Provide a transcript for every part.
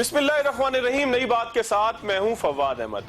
बिस्मिल्लाहिर्रहमानिर्रहीम। नई बात के साथ मैं हूं फवाद अहमद।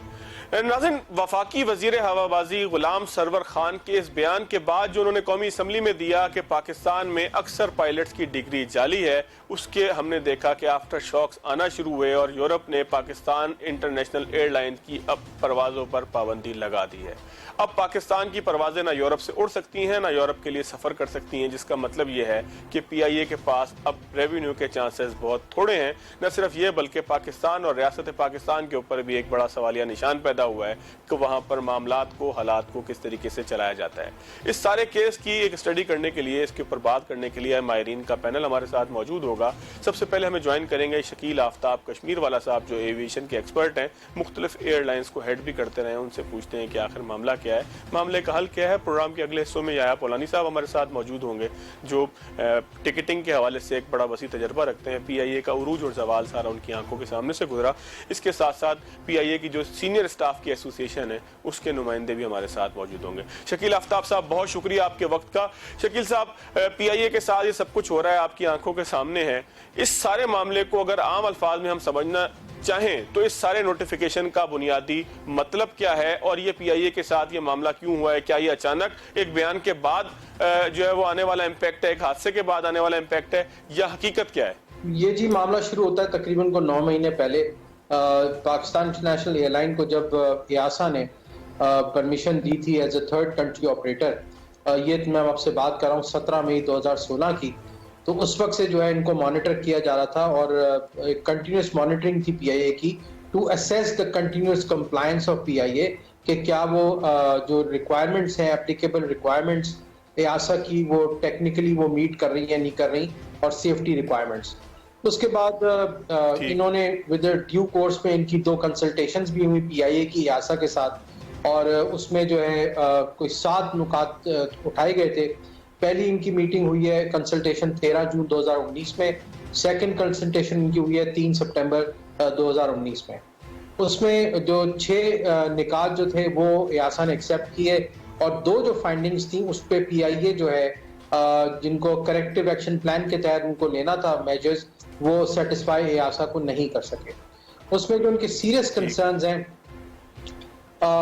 नाज़रीन, वफाकी वजीर हवाबाजी गुलाम सरवर खान के इस बयान के बाद जो उन्होंने कौमी असम्बली में दिया कि पाकिस्तान में अक्सर पायलट्स की डिग्री जाली है, उसके हमने देखा कि आफ्टर शॉक्स आना शुरू हुए और यूरोप ने पाकिस्तान इंटरनेशनल एयरलाइन की अब परवाज़ों पर पाबंदी लगा दी है। अब पाकिस्तान की परवाजें ना यूरोप से उड़ सकती हैं ना यूरोप के लिए सफ़र कर सकती हैं, जिसका मतलब ये है कि PIA के पास अब रेवेन्यू के चांसेस बहुत थोड़े हैं। न सिर्फ ये बल्कि पाकिस्तान और रियासत पाकिस्तान के ऊपर भी एक बड़ा सवालिया निशान पैदा हुआ है कि वहाँ पर मामलात को, हालात को किस तरीके से चलाया जाता है। इस सारे केस की एक स्टडी करने के लिए, इसके ऊपर बात करने के लिए माहिरीन का पैनल हमारे साथ मौजूद होगा। सबसे पहले हमें ज्वाइन करेंगे शकील आफ्ताब कश्मीर वाला साहब, जो एविएशन के एक्सपर्ट हैं, मुख्तलिफ एयरलाइंस को हेड भी करते रहे हैं। उनसे पूछते हैं कि आखिर मामला क्या है, मामले का हल क्या है। प्रोग्राम के अगले हिस्सों में याया पोलानी साहब हमारे साथ मौजूद होंगे, जो टिकटिंग के हवाले से एक बड़ा वसी तजर्बा रखते हैं। PIA का उरूज और जवाल सारा उनकी आंखों के सामने से गुजरा। इसके साथ साथ PIA की जो सीनियर स्टाफ की एसोसिएशन है, उसके नुमाइंदे भी हमारे साथ मौजूद होंगे। शकील आफ्ताब साहब, बहुत शुक्रिया आपके वक्त का। शकील साहब, PIA के साथ ये सब कुछ हो रहा है, आपकी आंखों के सामने है। इस सारे मामले को अगर आम अल्फाज में हम समझना चाहें तो इस सारे नोटिफिकेशन का बुनियादी मतलब क्या है और ये PIA के साथ ये मामला क्यों हुआ है? क्या ये अचानक एक बयान के बाद जो है वो आने वाला इम्पैक्ट है, एक हादसे के बाद आने वाला इम्पैक्ट है, या हकीकत क्या है? ये जी मामला शुरू होता है तकरीबन को 9 महीने पहले। पाकिस्तान इंटरनेशनल एयरलाइन को जब EASA ने परमिशन दी थी as a third country operator, ये मैं आपसे बात कर रहा हूँ 17 मई 2016 की। तो उस वक्त से जो है इनको मॉनिटर किया जा रहा था और कंटिन्यूस मॉनिटरिंग थी PIA की to assess the continuous compliance of PIA कि क्या वो जो रिक्वायरमेंट्स हैं, एप्लीकेबल रिक्वायरमेंट्स EASA की, वो टेक्निकली वो मीट कर रही है नहीं कर रही, और सेफ्टी रिक्वायरमेंट्स। उसके बाद इन्होंने विद ड्यू कोर्स में इनकी 2 कंसल्टेशंस भी हुई PIA की EASA के साथ, और उसमें जो है कोई 7 नुकात उठाए गए थे। पहली इनकी मीटिंग हुई है कंसल्टेशन 13 जून 2019 में, सेकंड कंसल्टेशन इनकी हुई है 3 सितंबर 2019 में। उसमें जो 6 निकात जो थे वो EASA ने एक्सेप्ट किए, और 2 जो फाइंडिंग्स थी उस पे PIA जो है जिनको करेक्टिव एक्शन प्लान के तहत उनको लेना था मेजर्स, वो सेटिस्फाई EASA को नहीं कर सके। उसमें जो उनके सीरियस कंसर्न्स हैं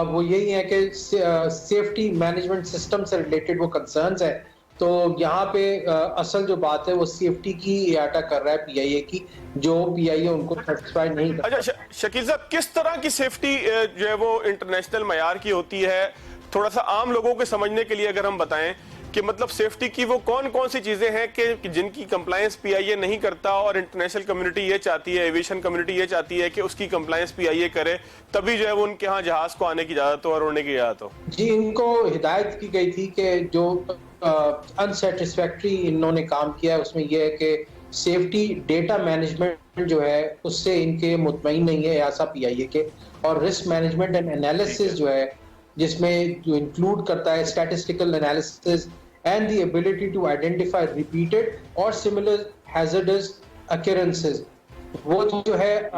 वो यही है कि सेफ्टी मैनेजमेंट सिस्टम से रिलेटेड वो कंसर्न्स है। तो यहाँ पे असल जो बात है वो सेफ्टी की इयाटा कर रहा है PIA की, जो PIA उनको सेटिस्फाई नहीं कर। अच्छा शकील साहब, किस तरह की सेफ्टी जो है वो इंटरनेशनल मयार की होती है? थोड़ा सा आम लोगों के समझने के लिए अगर हम बताएं कि मतलब सेफ्टी की वो कौन कौन सी चीजें हैं कि जिनकी कंप्लायंस PIA नहीं करता और इंटरनेशनल कम्युनिटी ये चाहती है, एविएशन कम्युनिटी ये चाहती है कि उसकी कंप्लायंस PIA करे, तभी जो है वो उनके यहाँ जहाज को आने की इजाजत हो और उड़ने की इजाजत हो। जी, इनको हिदायत की गई थी कि जो अनसेटिस्फैक्ट्री इन्होंने काम किया है उसमें यह है कि सेफ्टी डेटा मैनेजमेंट जो है उससे इनके मुतमईन नहीं है EASA PIA के, और रिस्क मैनेजमेंट एंड एनालिसिस जो है जिसमें जो इंक्लूड करता है statistical analysis and the ability to identify repeated और सिमिलर हैजर्डस अकरेंसेस, वो जो है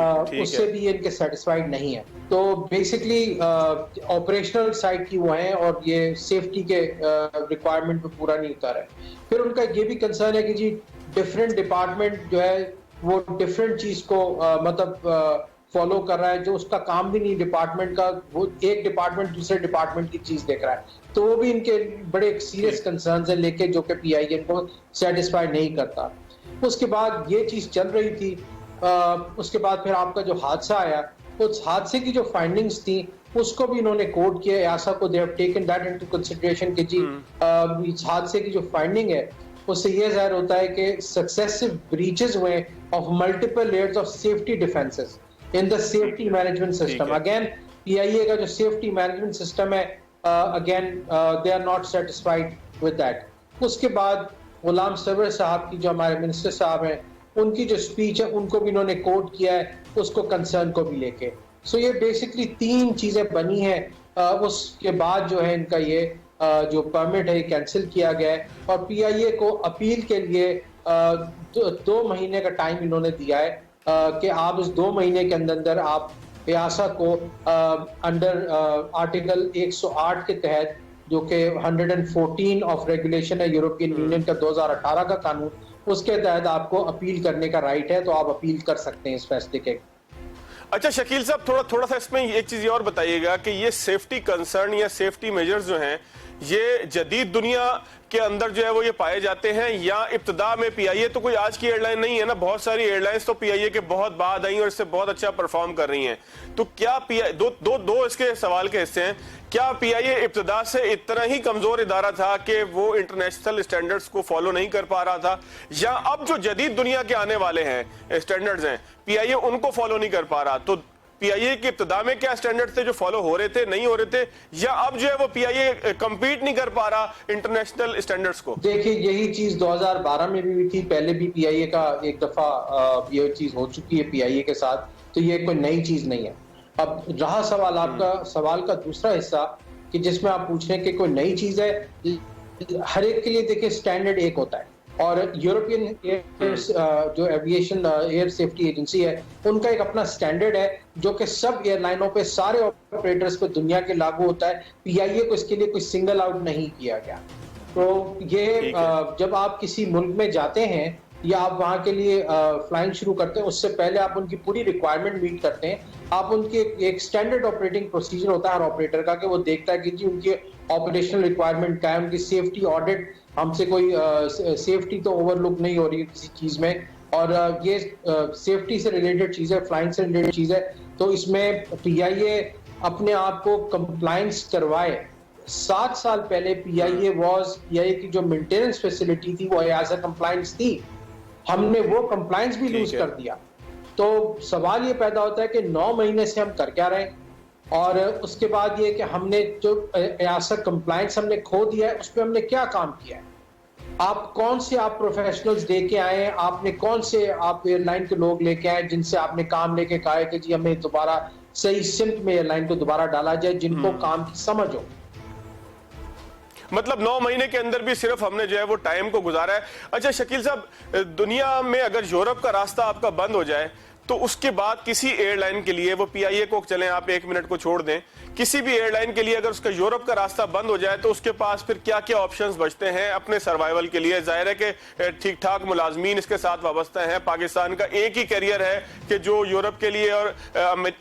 उससे भी इनके सेटिस्फाइड नहीं है। तो बेसिकली ऑपरेशनल साइड की वो हैं और ये सेफ्टी के रिक्वायरमेंट पे पूरा नहीं उतारा है। फिर उनका ये भी कंसर्न है कि जी डिफरेंट डिपार्टमेंट जो है वो डिफरेंट चीज को मतलब फॉलो कर रहा है, जो उसका काम भी नहीं डिपार्टमेंट का, वो एक डिपार्टमेंट दूसरे डिपार्टमेंट की चीज देख रहा है। तो वो भी इनके बड़े सीरियस कंसर्न्स है लेके, जो कि PIA इनको सेटिस्फाई नहीं करता। उसके बाद ये चीज चल रही थी। उसके बाद फिर आपका जो हादसा आया, उस हादसे की जो फाइंडिंग्स थी उसको भी इन्होंने कोट किया EASA को। They have taken that into consideration कि जी इस हादसे की जो फाइंडिंग है उससे ये जाहिर होता है कि सक्सेसिव ब्रीचेस हुए of multiple layers of safety defences in the safety management system. Again PIA का जो सेफ्टी मैनेजमेंट सिस्टम है, again they are not satisfied with that. उसके बाद गुलाम सरवर साहब की, जो हमारे मिनिस्टर साहब हैं, उनकी जो स्पीच है उनको भी इन्होंने कोट किया है, उसको कंसर्न को भी लेके। सो ये बेसिकली 3 चीजें बनी हैं। उसके बाद जो है इनका ये जो परमिट है कैंसिल किया गया है, और PIA को अपील के लिए 2 महीने का टाइम इन्होंने दिया है कि आप इस 2 महीने के अंदर आप EASA को अंडर आर्टिकल 108 के तहत, जो कि 114 ऑफ रेगुलेशन है यूरोपियन यूनियन का 2018 का कानून, उसके तहत आपको अपील करने का राइट है, तो आप अपील कर सकते हैं इस फैसले के। अच्छा शकील साहब, थोड़ा सा इसमें एक चीज और बताइएगा कि ये सेफ्टी कंसर्न या सेफ्टी मेजर्स जो हैं ये जदीद दुनिया के अंदर जो है वो ये पाए जाते हैं, या इब्तदा में पीआईए तो कोई आज की एयरलाइन नहीं है ना, बहुत सारी एयरलाइंस तो पीआईए के बहुत बाद आई और इससे बहुत अच्छा परफॉर्म कर रही हैं। तो क्या पीआई दो इसके सवाल के हिस्से हैं, क्या पीआईए इब्तदा से इतना ही कमजोर इदारा था कि वो इंटरनेशनल स्टैंडर्ड्स को फॉलो नहीं कर पा रहा था, या अब जो जदीद दुनिया के आने वाले हैं स्टैंडर्ड्स हैं पीआईए उनको फॉलो नहीं कर पा रहा? तो पीआईए की इब्तदा में क्या स्टैंडर्ड थे जो फॉलो हो रहे थे, नहीं हो रहे थे, या अब जो है वो पीआईए कंपीट नहीं कर पा रहा इंटरनेशनल स्टैंडर्ड्स को? देखिए यही चीज 2012 में भी थी, पहले भी पीआईए का एक दफा ये चीज हो चुकी है पीआईए के साथ, तो ये कोई नई चीज नहीं है। अब रहा सवाल आपका सवाल का दूसरा हिस्सा कि जिसमें आप पूछ रहे हैं कि कोई नई चीज है, हर एक के लिए देखिए स्टैंडर्ड एक होता है, और यूरोपियन जो एविएशन एयर सेफ्टी एजेंसी है उनका एक अपना स्टैंडर्ड है जो कि सब एयरलाइनों पे सारे ऑपरेटर्स पे दुनिया के लागू होता है। पीआईए को इसके लिए कोई सिंगल आउट नहीं किया गया। तो ये जब आप किसी मुल्क में जाते हैं या आप वहां के लिए फ्लाइंग शुरू करते हैं, उससे पहले आप उनकी पूरी रिक्वायरमेंट मीट करते हैं। आप उनके एक स्टैंडर्ड ऑपरेटिंग प्रोसीजर होता है हर ऑपरेटर का, कि वो देखता है कि जी उनकी ऑपरेशनल रिक्वायरमेंट क्या है, उनकी सेफ्टी ऑडिट, हमसे कोई सेफ्टी तो ओवरलुक नहीं हो रही है किसी चीज में, और ये सेफ्टी से रिलेटेड चीज है, फ्लाइंग से रिलेटेड चीज है। तो इसमें पीआईए अपने आप को कंप्लायंस करवाए। 7 साल पहले पीआईए की जो मेंटेनेंस फैसिलिटी थी वो एयासा कंप्लायंस थी, हमने वो कंप्लायंस भी लूज कर दिया। तो सवाल ये पैदा होता है कि 9 महीने से हम कर क्या रहे हैं, और उसके बाद ये कि हमने जो एयासा कंप्लायंस हमने खो दिया है उस पर हमने क्या काम किया है। आप कौन से आप प्रोफेशनल्स दे के आए, आपने कौन से आप एयरलाइन के लोग लेके आए जिनसे आपने काम लेके कहा है कि जी हमें दोबारा सही सिम्त में एयरलाइन को दोबारा डाला जाए, जिनको काम की समझ हो। मतलब 9 महीने के अंदर भी सिर्फ हमने जो है वो टाइम को गुजारा है। अच्छा शकील साहब, दुनिया में अगर यूरोप का रास्ता आपका बंद हो जाए तो उसके बाद किसी एयरलाइन के लिए, वो पीआईए को चलें आप 1 मिनट को छोड़ दें, किसी भी एयरलाइन के लिए अगर उसका यूरोप का रास्ता बंद हो जाए तो उसके पास फिर क्या क्या ऑप्शंस बचते हैं अपने सर्वाइवल के लिए? जाहिर है कि ठीक ठाक मुलाजमीन इसके साथ वाबस्ता हैं, पाकिस्तान का एक ही कैरियर है कि जो यूरोप के लिए और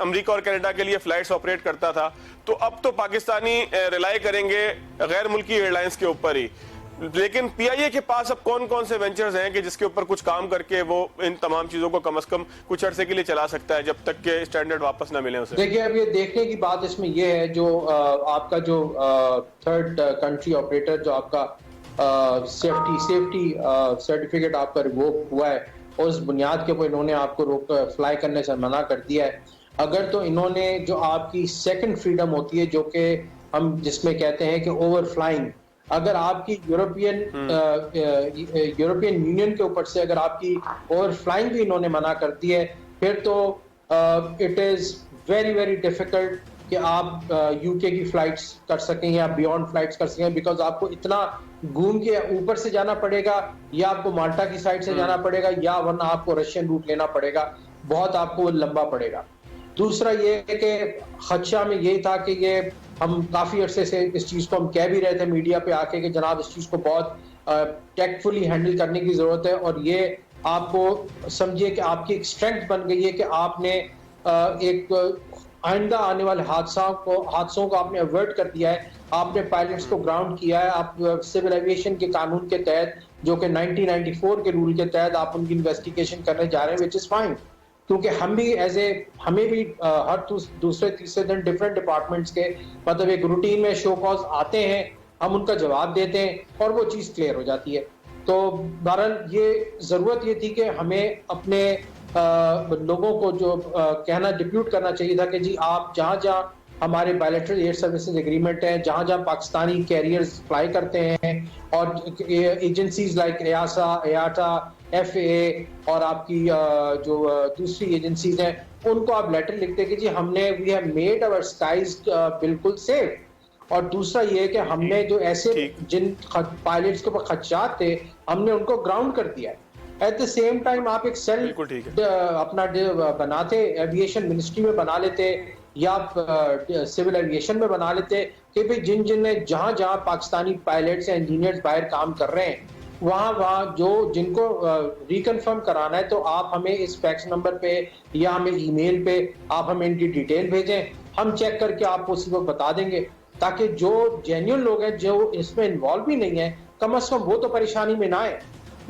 अमेरिका और कनाडा के लिए फ्लाइट्स ऑपरेट करता था, तो अब तो पाकिस्तानी रिलाई करेंगे गैर मुल्की एयरलाइंस के ऊपर ही। लेकिन पीआईए के पास अब कौन कौन से वेंचर्स हैं कि जिसके ऊपर कुछ काम करके वो इन तमाम चीजों को कम से कम कुछ अरसे के लिए चला सकता है जब तक के स्टैंडर्ड वापस ना मिले उसे? देखिए अब ये देखने की बात इसमें ये है, जो आपका जो थर्ड कंट्री ऑपरेटर जो आपका सेफ्टी सर्टिफिकेट आपका रिवोक हुआ है और उस बुनियाद के ऊपर इन्होंने आपको रोक फ्लाई करने से मना कर दिया है, अगर तो इन्होंने जो आपकी सेकंड फ्रीडम होती है जो कि हम जिसमें कहते हैं कि ओवर फ्लाइंग, अगर आपकी यूरोपियन यूनियन के ऊपर से अगर आपकी ओवर फ्लाइंग भी इन्होंने मना कर दी है, फिर तो it is very very difficult कि आप यूके की फ्लाइट्स कर सकें या बियॉन्ड फ्लाइट्स कर सकें, बिकॉज आपको इतना घूम के ऊपर से जाना पड़ेगा, या आपको माल्टा की साइड से जाना पड़ेगा, या वरना आपको रशियन रूट लेना पड़ेगा, बहुत आपको लंबा पड़ेगा। दूसरा ये है कि खदशा में यही था कि ये हम काफी अरसे से इस चीज को हम कह भी रहे थे मीडिया पे आके कि जनाब इस चीज को बहुत टेक्टफुली हैंडल करने की जरूरत है, और ये आपको समझिए कि आपकी एक स्ट्रेंथ बन गई है कि आपने एक आइंदा आने वाले हादसों को आपने अवॉइड कर दिया है। आपने पायलट्स को ग्राउंड किया है, आप सिविल एविएशन के कानून के तहत जो कि 1994 के रूल के तहत आप उनकी इन्वेस्टिगेशन करने जा रहे हैं, विच इज फाइन, क्योंकि हम भी हमें भी हर दूसरे तीसरे दिन डिफरेंट डिपार्टमेंट्स के मतलब एक रूटीन में शो कॉज आते हैं, हम उनका जवाब देते हैं और वो चीज़ क्लियर हो जाती है। तो बहरहाल ये ज़रूरत ये थी कि हमें अपने लोगों को जो कहना डिप्यूट करना चाहिए था कि जी आप जहाँ जहाँ हमारे बायलैटरल एयर सर्विसेज एग्रीमेंट है, जहाँ जहाँ पाकिस्तानी कैरियर्स फ्लाई करते हैं और एजेंसीज लाइक एयासा, एयाटा, एफए और आपकी जो दूसरी एजेंसीज हैं, उनको आप लेटर लिखते कि जी हमने we have made our skies बिल्कुल सेफ। और दूसरा ये कि हमने जो ऐसे जिन पायलट्स के ऊपर खदशात थे हमने उनको ग्राउंड कर दिया है। एट द सेम टाइम आप एक सेल अपना बनाते, एविएशन मिनिस्ट्री में बना लेते या सिविल एविएशन में बना लेते कि भाई जिन जिन ने जहां जहां पाकिस्तानी पायलट्स या इंजीनियर्स बाहर काम कर रहे हैं वहाँ वहाँ जो जिनको रिकन्फर्म कराना है तो आप हमें इस फैक्स नंबर पे या हमें ईमेल पे आप हमें इनकी डिटेल भेजें, हम चेक करके आपको उसी वक्त बता देंगे, ताकि जो जेन्युइन लोग हैं जो इसमें इन्वॉल्व भी नहीं है, कम से कम वो तो परेशानी में ना आए।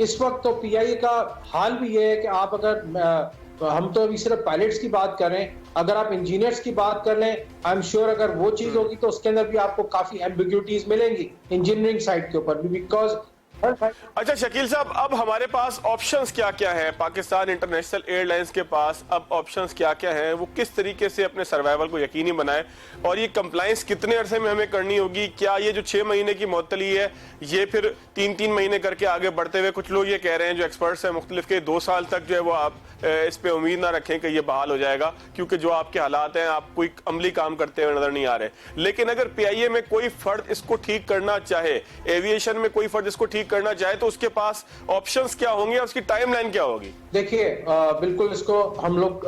इस वक्त तो पीआईए का हाल भी ये है कि आप अगर हम तो अभी सिर्फ पायलट्स की बात कर रहे हैं, अगर आप इंजीनियर्स की बात कर लें, आई एम श्योर अगर वो चीज होगी तो उसके अंदर भी आपको काफी एम्बिग्यूटीज मिलेंगी इंजीनियरिंग साइड के ऊपर भी, बिकॉज अच्छा शकील साहब, अब हमारे पास ऑप्शंस क्या क्या हैं? पाकिस्तान इंटरनेशनल एयरलाइंस के पास अब ऑप्शंस क्या क्या हैं? वो किस तरीके से अपने सर्वाइवल को यकीनी बनाए, और ये कंप्लाइंस कितने अरसे में हमें करनी होगी? क्या ये जो 6 महीने की मुअत्तली है ये फिर 3-3 महीने करके आगे बढ़ते हुए, कुछ लोग ये कह रहे हैं जो एक्सपर्ट्स हैं मुख्तलिफ के, 2 साल तक जो है वो आप इस पे उम्मीद ना रखें कि ये बहाल हो जाएगा, क्योंकि जो आपके हालात हैं आप कोई अमली काम करते हुए नजर नहीं आ रहे। लेकिन अगर पीआईए में कोई फर्द इसको ठीक करना चाहे, एविएशन में कोई फर्द इसको ठीक करना चाहे, तो उसके पास ऑप्शंस क्या होंगे और उसकी टाइमलाइन क्या होगी? देखिए, बिल्कुल इसको हम लोग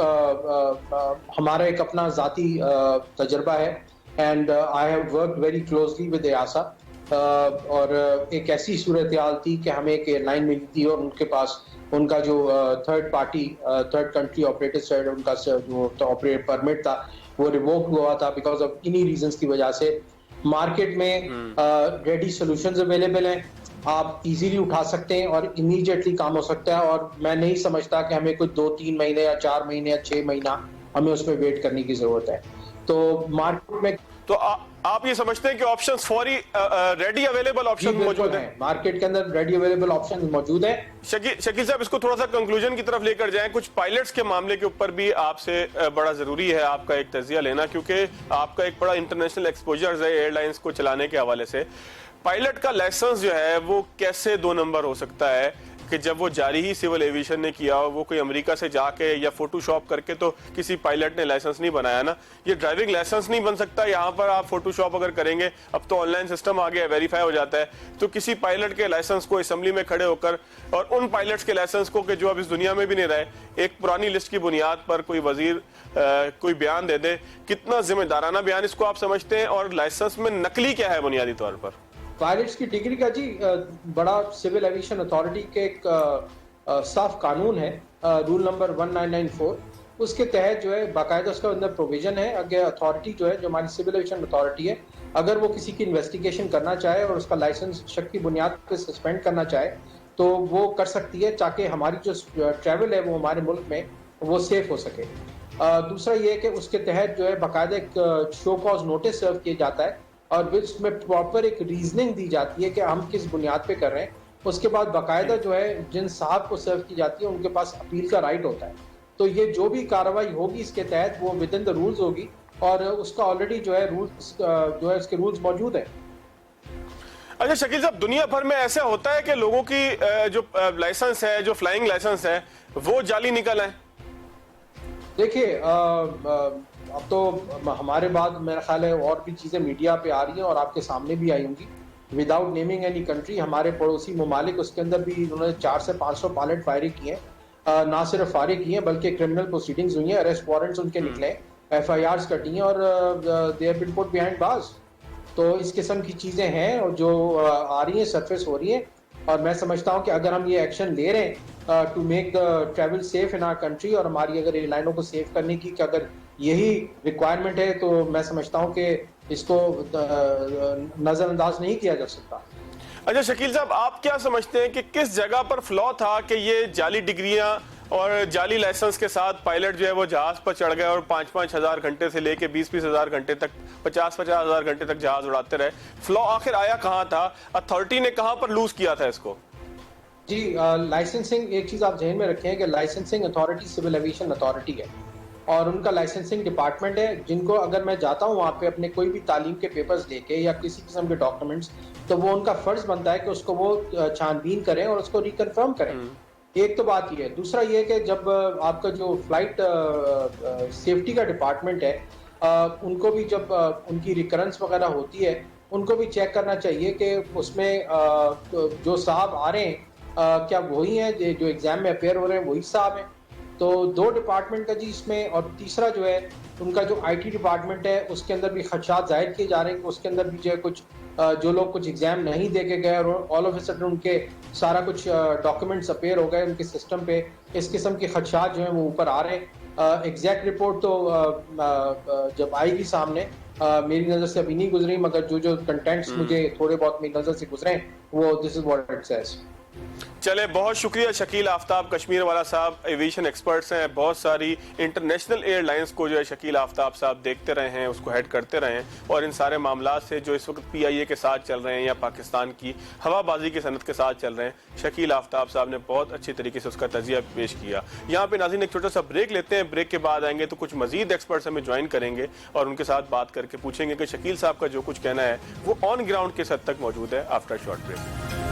हमारा एक अपना जाती तजर्बा है, and I have worked very closely with EASA, और एक ऐसी सूरत हाल थी कि हमें एक एयरलाइन मिली थी और उनके पास उनका जो थर्ड कंट्री ऑपरेटर साइड उनका जो ऑपरेट परमिट था वो रिवोक हुआ था बिकॉज ऑफ इन्हीं रीजंस की वजह से। मार्केट में रेडी सॉल्यूशंस अवेलेबल हैं, आप इजीली उठा सकते हैं और इमीडिएटली काम हो सकता है, और मैं नहीं समझता कि हमें कुछ 2-3 महीने या 4 महीने या 6 महीना हमें उसमें वेट करने की जरूरत है। तो मार्केट में तो आप ये समझते हैं कि ऑप्शंस फौरी रेडी अवेलेबल ऑप्शन मौजूद हैं? मार्केट के अंदर रेडी अवेलेबल ऑप्शन मौजूद है। शकील साहब, इसको थोड़ा सा कंक्लूजन की तरफ लेकर जाएं। कुछ पायलट्स के मामले के ऊपर भी आपसे बड़ा जरूरी है आपका एक तजिया लेना, क्योंकि आपका एक बड़ा इंटरनेशनल एक्सपोजर है एयरलाइंस को चलाने के हवाले से। पायलट का लाइसेंस जो है वो कैसे 2 नंबर हो सकता है कि जब वो जारी ही सिविल एविएशन ने किया हो, वो कोई अमेरिका से जाके या फोटोशॉप करके तो किसी पायलट ने लाइसेंस नहीं बनाया ना। ये ड्राइविंग लाइसेंस नहीं बन सकता। यहाँ पर आप फोटोशॉप अगर करेंगे, अब तो ऑनलाइन सिस्टम आ गया, वेरीफाई हो जाता है, तो किसी पायलट के लाइसेंस को असेंबली में खड़े होकर, और उन पायलट्स के लाइसेंस को कि जो अब इस दुनिया में भी नहीं रहे, एक पुरानी लिस्ट की बुनियाद पर कोई वजीर कोई बयान दे दे, कितना जिम्मेदाराना बयान इसको आप समझते हैं? और लाइसेंस में नकली क्या है बुनियादी तौर पर? पायलट्स की डिग्री का जी बड़ा सिविल एविएशन अथॉरिटी के एक साफ कानून है, रूल नंबर 1994, उसके तहत जो है बाकायदा उसका अंदर प्रोविजन है। अगर अथॉरिटी जो है, जो हमारी सिविल एविएशन अथॉरिटी है, अगर वो किसी की इन्वेस्टिगेशन करना चाहे और उसका लाइसेंस शक की बुनियाद पर सस्पेंड करना चाहे तो वो कर सकती है, ताकि हमारी जो ट्रैवल है वो हमारे मुल्क में वो सेफ हो सके। दूसरा ये है कि उसके तहत जो है बाकायदा एक शो कॉज नोटिस सर्व किया जाता है और उसमें प्रॉपर एक रीजनिंग दी जाती है कि हम किस बुनियाद पे कर रहे हैं। उसके बाद बाकायदा जो है जिन साहब को सर्व की जाती है उनके पास अपील का राइट होता है। तो ये जो भी कार्रवाई होगी इसके तहत वो विद इन द रूल्स होगी, और उसका ऑलरेडी जो है रूल्स जो है उसके रूल्स मौजूद हैं। अच्छा शकील साहब, दुनिया भर में ऐसा होता है कि लोगों की जो लाइसेंस है, जो फ्लाइंग लाइसेंस है, वो जाली निकल है? देखिए, अब तो हमारे बाद मेरा ख्याल है और भी चीज़ें मीडिया पे आ रही हैं और आपके सामने भी आई होंगी। विदाउट नेमिंग एनी कंट्री, हमारे पड़ोसी ममालिक उसके अंदर भी उन्होंने 400 से 500 पायलट फायरिंग किए हैं। ना सिर्फ फायरिंग किए हैं बल्कि क्रिमिनल प्रोसीडिंग्स हुई हैं, अरेस्ट वारंट्स उनके निकले, FIRs कटी हैं और they have been put behind bars. तो इस किस्म की चीज़ें हैं और जो आ रही हैं, सरफेस हो रही हैं, और मैं समझता हूँ कि अगर हम ये एक्शन ले रहे हैं to make travel safe in our country और हमारी अगर एयरलाइनों को सेफ करने की अगर यही रिक्वायरमेंट है, तो मैं समझता हूँ कि इसको नजरअंदाज नहीं किया जा सकता। अच्छा शकील साहब, आप क्या समझते हैं कि किस जगह पर फ्लॉ था कि ये जाली डिग्रियां और जाली लाइसेंस के साथ पायलट जो है वो जहाज पर चढ़ गए और 5-5 हजार घंटे से लेके 20-20 हजार घंटे तक, 50-50 हजार घंटे तक जहाज उड़ाते रहे? फ्लॉ आखिर आया कहाँ था? अथॉरिटी ने कहाँ पर लूज किया था इसको? जी, लाइसेंसिंग, एक चीज आप ध्यान में रखें कि licensing authority civil aviation authority है और उनका लाइसेंसिंग डिपार्टमेंट है, जिनको अगर मैं जाता हूँ वहाँ पे अपने कोई भी तालीम के पेपर्स लेके या किसी किस्म के डॉक्यूमेंट्स, तो वो उनका फर्ज बनता है कि उसको वो छानबीन करें और उसको रिकन्फर्म करें। एक तो बात ये है। दूसरा ये कि जब आपका जो फ्लाइट सेफ्टी का डिपार्टमेंट है, उनको भी जब उनकी रिकरेंस वगैरह होती है, उनको भी चेक करना चाहिए कि उसमें जो साहब आ रहे हैं क्या वही हैं जो एग्जाम में अपेयर हो रहे हैं, वही साहब हैं। तो 2 डिपार्टमेंट का जी इसमें, और तीसरा जो है उनका जो IT डिपार्टमेंट है उसके अंदर भी खदशात जाहिर किए जा रहे हैं कि उसके अंदर भी जो है कुछ जो लोग कुछ एग्जाम नहीं दे के गए और ऑल ऑफ ए सडन उनके सारा कुछ डॉक्यूमेंट्स अपेयर हो गए उनके सिस्टम पे, इस किस्म के खदशात जो हैं वो ऊपर आ रहे हैं। एग्जैक्ट रिपोर्ट तो जब आएगी सामने, मेरी नज़र से अभी नहीं गुजरी, मगर जो कंटेंट्स मुझे थोड़े बहुत मेरी नज़र से गुजरे वो this is what it says. चले, बहुत शुक्रिया शकील आफ्ताब कश्मीर वाला साहब, एविएशन एक्सपर्ट्स हैं, बहुत सारी इंटरनेशनल एयरलाइंस को जो है शकील आफ्ताब साहब देखते रहे हैं, उसको हेड करते रहे हैं, और इन सारे मामला से जो इस वक्त PIA के साथ चल रहे हैं या पाकिस्तान की हवाबाजी की सनत के साथ चल रहे हैं, शकील आफ्ताब साहब ने बहुत अच्छी तरीके से उसका तजिया पेश किया। यहाँ पे नाज़रीन एक छोटा सा ब्रेक लेते हैं, ब्रेक के बाद आएंगे तो कुछ मजीद एक्सपर्ट्स हमें ज्वाइन करेंगे और उनके साथ बात करके पूछेंगे कि शकील साहब का जो कुछ कहना है वो ऑन ग्राउंड किस हद तक मौजूद है। After short break.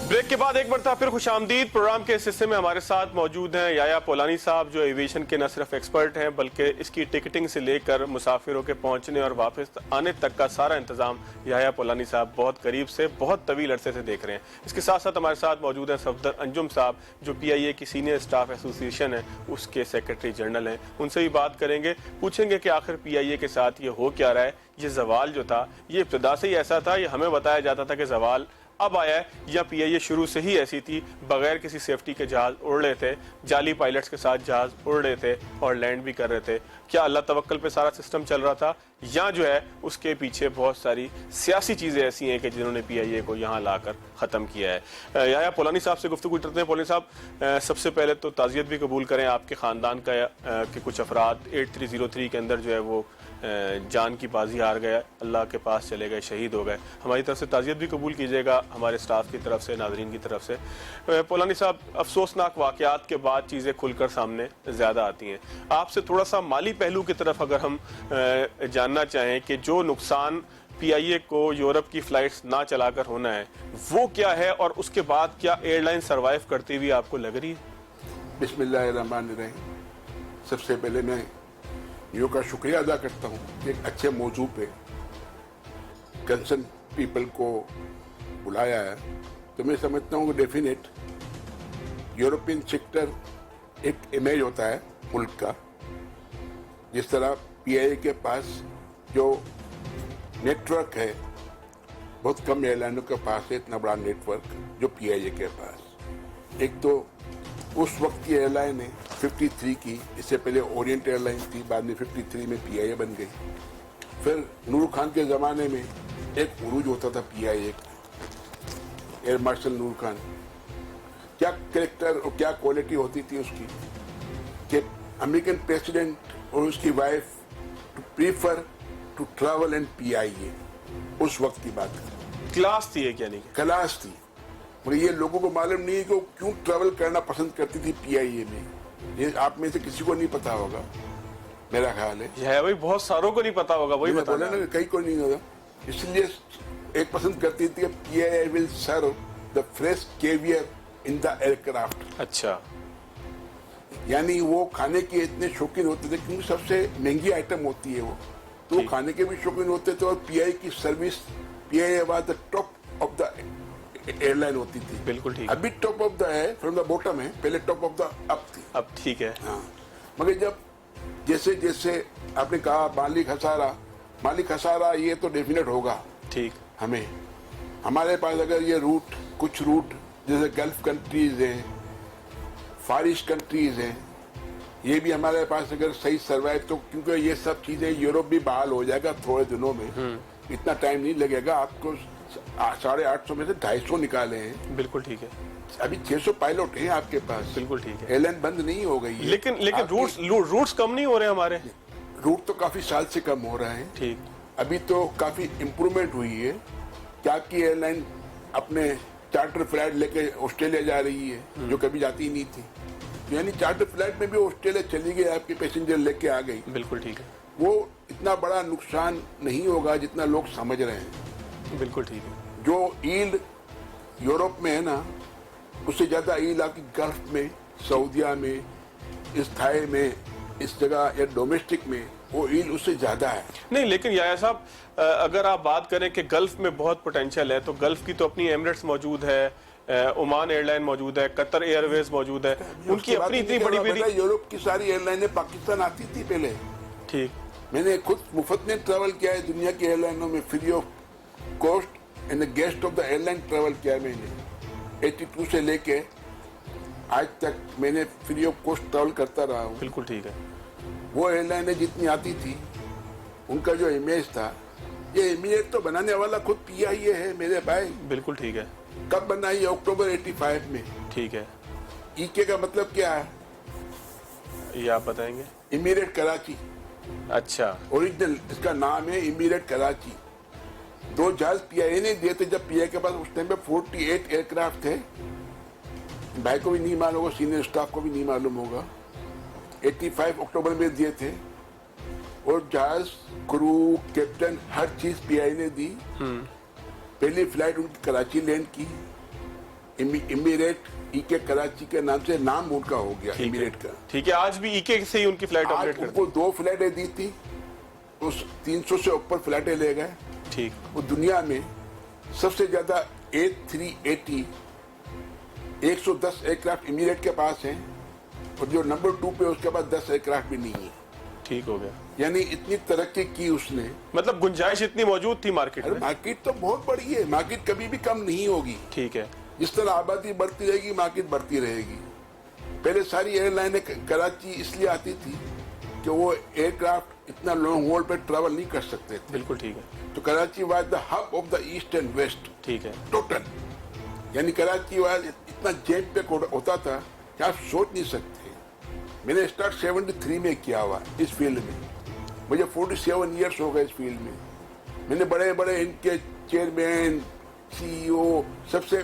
ब्रेक के बाद एक बार फिर खुशामदीद। प्रोग्राम के इस हिस्से में हमारे साथ मौजूद हैं याया पोलानी साहब, जो एविएशन के न सिर्फ एक्सपर्ट हैं बल्कि इसकी टिकटिंग से लेकर मुसाफिरों के पहुंचने और वापस आने तक का सारा इंतजाम याया पोलानी साहब बहुत करीब से, बहुत तवील अरसे से देख रहे हैं। इसके साथ साथ हमारे साथ मौजूद हैं सफदर अंजुम साहब, जो PIA की सीनियर स्टाफ एसोसिएशन है उसके सेक्रेटरी जनरल हैं। उनसे भी बात करेंगे, पूछेंगे कि आखिर PIA के साथ ये हो क्या रहा है। ये जवाल जो था ये इब्तदा से ही ऐसा था, ये हमें बताया जाता था कि जवाल अब आया है, या PIA शुरू से ही ऐसी थी, बगैर किसी सेफ्टी के जहाज उड़ रहे थे, जाली पायलट्स के साथ जहाज उड़ रहे थे और लैंड भी कर रहे थे। क्या अल्लाह तवक्कल पे सारा सिस्टम चल रहा था, या जो है उसके पीछे बहुत सारी सियासी चीज़ें ऐसी हैं कि जिन्होंने PIA को यहाँ लाकर ख़त्म किया है। याया पोलानी साहब से गुफ्तगू करते हैं। पोलानी साहब, सबसे पहले तो ताज़ियत भी कबूल करें आपके ख़ानदान का कि कुछ अफराद 8303 के अंदर जो है वो जान की बाजी हार गया, अल्लाह के पास चले गए, शहीद हो गए। हमारी तरफ से ताज़ियत भी कबूल कीजिएगा, हमारे स्टाफ की तरफ से, नाजरीन की तरफ से। पोलानी साहब, अफसोसनाक वाक़यात के बाद चीज़ें खुलकर सामने ज़्यादा आती हैं। आपसे थोड़ा सा माली पहलू की तरफ अगर हम जानना चाहें कि जो नुकसान PIA को यूरोप की फ़्लाइट्स ना चलाकर होना है वो क्या है, और उसके बाद क्या एयरलाइन सर्वाइव करती हुई आपको लग रही है? बिस्मिल्लाहिर्रहमानिर्रहीम। सबसे पहले मैं यूँ का शुक्रिया अदा करता हूँ कि एक अच्छे मौजू पे कंसर्न पीपल को बुलाया है। तो मैं समझता हूँ कि डेफिनेट यूरोपियन सेक्टर एक इमेज होता है मुल्क का, जिस तरह PIA के पास जो नेटवर्क है, बहुत कम एयरलाइनों के पास है इतना बड़ा नेटवर्क जो PIA के पास। एक तो उस वक्त की एयरलाइन है 53 की, इससे पहले ओरिएंट एयरलाइन थी, बाद में 53 में PIA बन गई। फिर नूर खान के ज़माने में एक उरूज होता था PIA का, एयर मार्शल नूर खान। क्या कैरेक्टर और क्या क्वालिटी होती थी उसकी कि अमेरिकन प्रेसिडेंट और उसकी wife to prefer to travel and PIA। उस वक्त की बात है, क्लास थी एक, यानी क्लास थी। और ये लोगों को मालूम नहीं है कि वो क्यों ट्रैवल करना पसंद करती थी PIA में। ये आप में से किसी को नहीं पता होगा, मेरा ख्याल है भाई, बहुत सारों को नहीं पता होगा, वही बोला ना, कई को नहीं होगा। इसलिए एक पसंद करती थी PIA will serve the fresh caviar in the aircraft. अच्छा, यानी वो खाने के इतने शौकीन होते थे क्योंकि सबसे महंगी आइटम होती है वो, तो वो खाने के भी शौकीन होते थे। और PIA की service, PIA was the top of the airline होती थी। बिल्कुल ठीक। अभी टॉप ऑफ द है, फ्रॉम द बॉटम है, पहले टॉप ऑफ द अप थी। अब ठीक है। हाँ, मगर जब जैसे जैसे आपने कहा मालिक खसारा ये तो डेफिनेट होगा। ठीक, हमें हमारे पास अगर ये रूट, कुछ रूट जैसे गल्फ कंट्रीज हैं, फार ईस्ट कंट्रीज हैं, ये भी हमारे पास अगर सही सर्वाइव, तो क्योंकि ये सब चीजें यूरोप भी बहाल हो जाएगा थोड़े दिनों में, इतना टाइम नहीं लगेगा। आपको 850 में से 250 निकाले हैं। बिल्कुल ठीक है। अभी 600 पायलट हैं आपके पास। बिल्कुल ठीक है। एयरलाइन बंद नहीं हो गई है। लेकिन रूट्स कम नहीं हो रहे हमारे। रूट तो काफी साल से कम हो रहा है। ठीक, अभी तो काफी इम्प्रूवमेंट हुई है। क्या की एयरलाइन अपने चार्टर फ्लाइट लेके ऑस्ट्रेलिया जा रही है, जो कभी जाती ही नहीं थी। यानी चार्टर फ्लाइट में भी ऑस्ट्रेलिया चली गई, आपके पैसेंजर लेके आ गई। बिल्कुल ठीक है। वो इतना बड़ा नुकसान नहीं होगा जितना लोग समझ रहे हैं। बिल्कुल ठीक है। जो ईल्ड यूरोप में है ना, उससे ज्यादा ईल्ड आपकी गल्फ में, सऊदिया में, इस थाई में, इस जगह या डोमेस्टिक में वो ईल उससे ज्यादा है। नहीं, लेकिन याया साहब अगर आप बात करें कि गल्फ में बहुत पोटेंशियल है, तो गल्फ की तो अपनी एमिरेट्स मौजूद है, ओमान एयरलाइन मौजूद है, कतर एयरवेज मौजूद है, उनकी अपनी इतनी बड़ी बड़ी। यूरोप की सारी एयरलाइनें पाकिस्तान आती थी पहले। ठीक, मैंने खुद मुफ्त में ट्रैवल किया है दुनिया की एयरलाइनों में, free of cost and guest of the airline travel किया है मैंने। 82 से लेके आज तक मैंने फ्री ऑफ कॉस्ट ट्रैवल करता रहा हूँ। बिल्कुल ठीक है। वो एयरलाइनें जितनी आती थी उनका जो इमेज था, ये इमेज तो बनाने वाला खुद पीआईए है मेरे भाई। बिल्कुल ठीक है। कब बनाई है? अक्टूबर 85 में। ठीक है। ईके का मतलब क्या है ये आप बताएंगे? इमीरेट कराची। अच्छा, ओरिजिनल इसका नाम है इमीरेट कराची। 2 जहाज पीआईए ने दिए थे जब पीआई के पास उस टाइम पे 48 एयरक्राफ्ट थे। भाई को भी नहीं मालूम होगा, सीनियर स्टाफ को भी नहीं मालूम होगा। 85 अक्टूबर में दिए थे और जहाज, क्रू, कैप्टन, हर चीज पीआई ने दी। पहली फ्लाइट उनकी कराची लैंड की। इमीरेट ईके कराची के नाम से नाम उनका हो गया इमीरेट का। ठीक है। आज भी ईके से ही उनकी फ्लाइट आज ऑपरेट करती उनको 2 फ्लाइटें दी थी, उस 300 से ऊपर फ्लाइटें ले गए। है। ठीक। वो दुनिया में सबसे ज्यादा A380 110 एयरक्राफ्ट इमीरेट के पास हैं और जो नंबर 2 पे उसके पास 10 एयरक्राफ्ट भी नहीं है। ठीक हो गया। यानी इतनी तरक्की की उसने, मतलब गुंजाइश इतनी मौजूद थी मार्केट में। मार्केट तो बहुत बड़ी है, मार्केट कभी भी कम नहीं होगी। ठीक है। जिस तरह आबादी बढ़ती रहेगी मार्केट बढ़ती रहेगी। पहले सारी एयरलाइनें कराची इसलिए आती थी कि वो एयरक्राफ्ट इतना लॉन्ग हॉल पे ट्रैवल नहीं कर सकते थे। बिल्कुल ठीक है। तो Karachi was the hub of the east and west. ठीक है। टोटल यानी कराची वाज इतना जैम पैक होता था कि आप सोच नहीं सकते। मैंने स्टार्ट 73 में किया हुआ इस फील्ड में, मुझे 47 ईयर्स हो गए इस फील्ड में। मैंने बड़े बड़े इनके चेयरमैन, सीईओ सबसे